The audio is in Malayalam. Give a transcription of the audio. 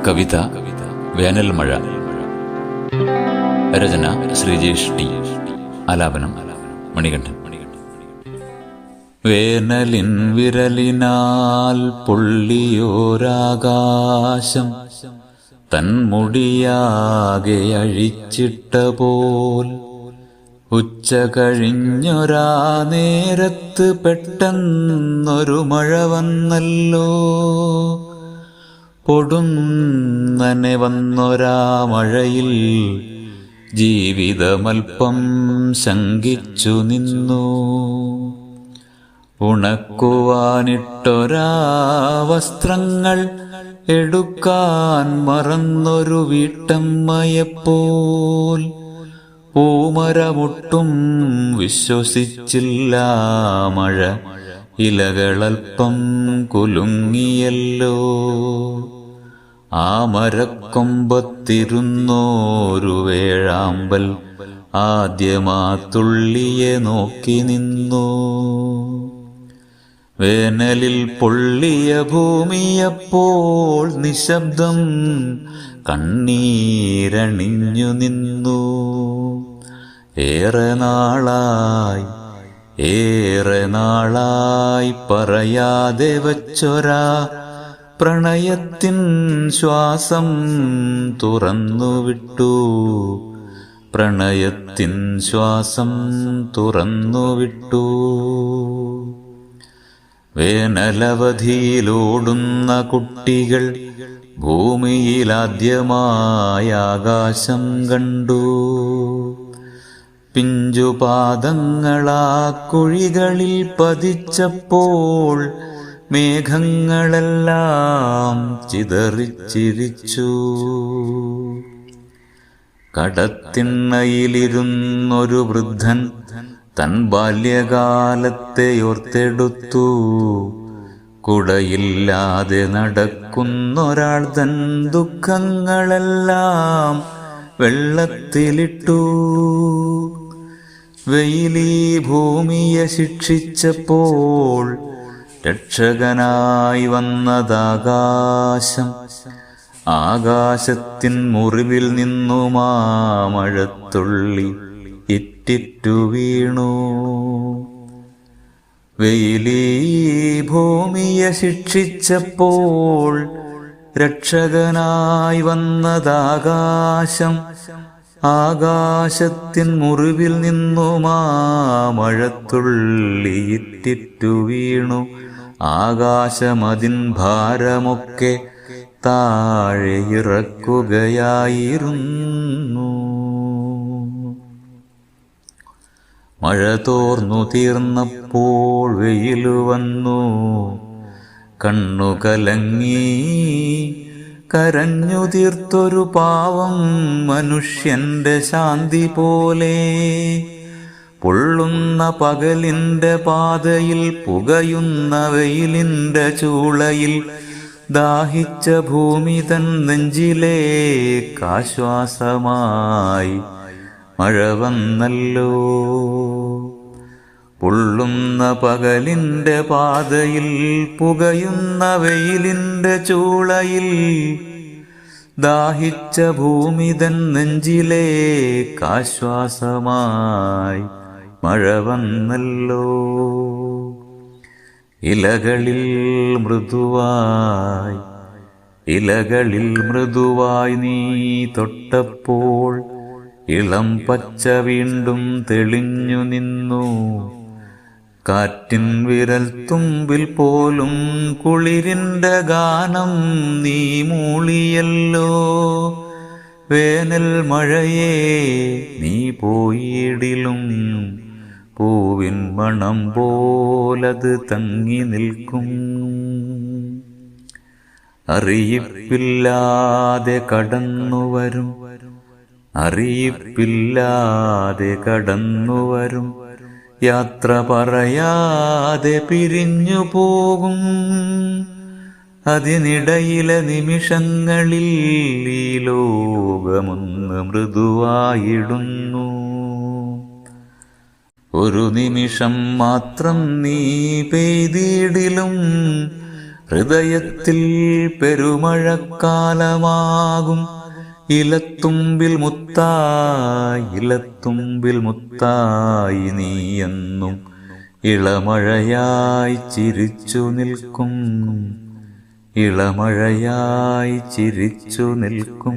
കവിത വേനൽ മഴ. രചന ശ്രീജേഷ് ടി. ആലാപനം മണികണ്ഠൻ. വേനലിൻ വിരലിനാൽ പൊള്ളിയോരാകാശം തൻമുടിയാകെ അഴിച്ചിട്ട പോൽ ഉച്ച കഴിഞ്ഞൊരാ നേരത്ത് പെട്ടെന്നൊരു മഴ വന്നല്ലോ. പൊടുന്നനെ വന്നൊരാ മഴയിൽ ജീവിതമൽപ്പം ശങ്കിച്ചു നിന്നു. ഉണക്കുവാനിട്ടൊരാ വസ്ത്രങ്ങൾ എടുക്കാൻ മറന്നൊരു വീട്ടമ്മയെപ്പോൽ പൂമരമൊട്ടും വിശ്വസിച്ചില്ല മഴ. ഇലകളൽപ്പം കുലുങ്ങിയല്ലോ. ആ മരക്കൊമ്പത്തിരുന്നോരു വേഴാമ്പൽ ആദ്യമാ തുള്ളിയെ നോക്കി നിന്നു. വേനലിൽ പൊള്ളിയ ഭൂമിയപ്പോൾ നിശബ്ദം കണ്ണീരണിഞ്ഞു നിന്നു. ഏറെ നാളായി പറയാതെ വച്ചൊരാ പ്രണയത്തിൻ ശ്വാസം തുറന്നുവിട്ടു. പ്രണയത്തിൻ ശ്വാസം തുറന്നുവിട്ടു. വേനലവധിയിലോടുന്ന കുട്ടികൾ ഭൂമിയിലാദ്യമായി ആകാശം കണ്ടു. പിഞ്ചുപാദങ്ങളാ കുഴികളിൽ പതിച്ചപ്പോൾ മേഘങ്ങളെല്ലാം ചിതറിച്ചിരിച്ചു. കടത്തിണ്ണയിലിരുന്നൊരു വൃദ്ധൻ തൻ ബാല്യകാലത്തെ ഓർത്തെടുത്തു. കുടയില്ലാതെ നടക്കുന്നൊരാൾ തൻ ദുഃഖങ്ങളെല്ലാം വെള്ളത്തിലിട്ടു. വെയിലീ ഭൂമിയെ ശിക്ഷിച്ചപ്പോൾ രക്ഷകനായി വന്നതാകാശം. ആകാശത്തിൻ മുറിവിൽ നിന്നുമാ മഴത്തുള്ളി ഇറ്റിറ്റു വീണു. വെയിലീ ഭൂമിയെ ശിക്ഷിച്ചപ്പോൾ രക്ഷകനായി വന്നതാകാശം. ആകാശത്തിൻ മുറിവിൽ നിന്നുമാ മഴത്തുള്ളി ഇറ്റിറ്റു വീണു. ആകാശമതിൻ ഭാരമൊക്കെ താഴെ ഇറക്കുകയായിരുന്നു. മഴ തോർന്നു തീർന്നപ്പോൾ വെയിലു വന്നു. കണ്ണു കലങ്ങി കരഞ്ഞു തീർത്തൊരു പാവം മനുഷ്യന്റെ ശാന്തി പോലെ. പൊള്ളുന്ന പകലിന്റെ പാതയിൽ പുകയുന്ന വെയിലിന്റെ ചൂളയിൽ ദാഹിച്ച ഭൂമി തൻ നെഞ്ചിലേക്കാശ്വാസമായി മഴ വന്നല്ലോ. പൊള്ളുന്ന പകലിന്റെ പാതയിൽ പുകയുന്ന വെയിലിന്റെ ചൂളയിൽ ദാഹിച്ച ഭൂമി തൻ നെഞ്ചിലേക്കാശ്വാസമായി മഴ വന്നല്ലോ. ഇലകളിൽ മൃദുവായി നീ തൊട്ടപ്പോൾ ഇളം പച്ച വീണ്ടും തെളിഞ്ഞു നിന്നു. കാറ്റിൻ വിരൽ തുമ്പിൽ പോലും കുളിരിന്റെ ഗാനം നീ മൂളിയല്ലോ. വേനൽ മഴയേ നീ പോയിടിലും പൂവിൻ മണം പോലത് തങ്ങി നിൽക്കും. അറിയിപ്പില്ലാതെ കടന്നുവരും യാത്ര പറയാതെ പിരിഞ്ഞു പോകും. അതിനിടയിലെ നിമിഷങ്ങളിൽ ഈ ലോകമൊന്ന് മൃദുവായിടുന്നു. ഒരു നിമിഷം മാത്രം നീ പെയ്തിടിലും ഹൃദയത്തിൽ പെരുമഴക്കാലമാകും ഇലത്തുമ്പിൽ മുത്തായി നീയെന്നും ഇളമഴയായി ചിരിച്ചു നിൽക്കും